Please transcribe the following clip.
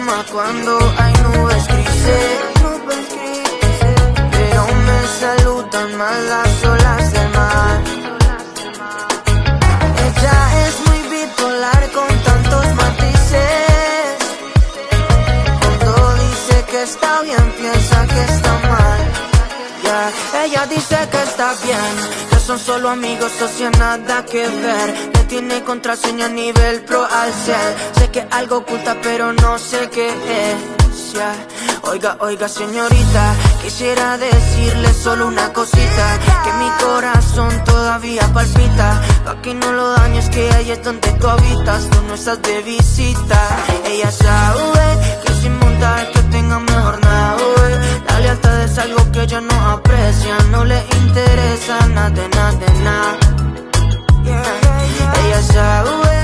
calma cuando hay nubes grises, pero me saludan más las olas del mar. Ella es muy bipolar con tantos matices. Cuando dice que está bien, piensa que está mal. Ella dice que está bien, que son solo amigos, socio, nada que ver. Me tiene contraseña a nivel pro al 100. Sé que algo oculta pero no sé qué es, yeah. Oiga señorita, quisiera decirle solo una cosita, que mi corazón todavía palpita. Pa' que no lo dañes, que ahí es donde tú habitas, tú no estás de visita. Ella sabe que sin montar que tenga mejor nada, la lealtad es algo que ella no aprecia, no le interesa nada, nada, nada, yeah. Ella sabe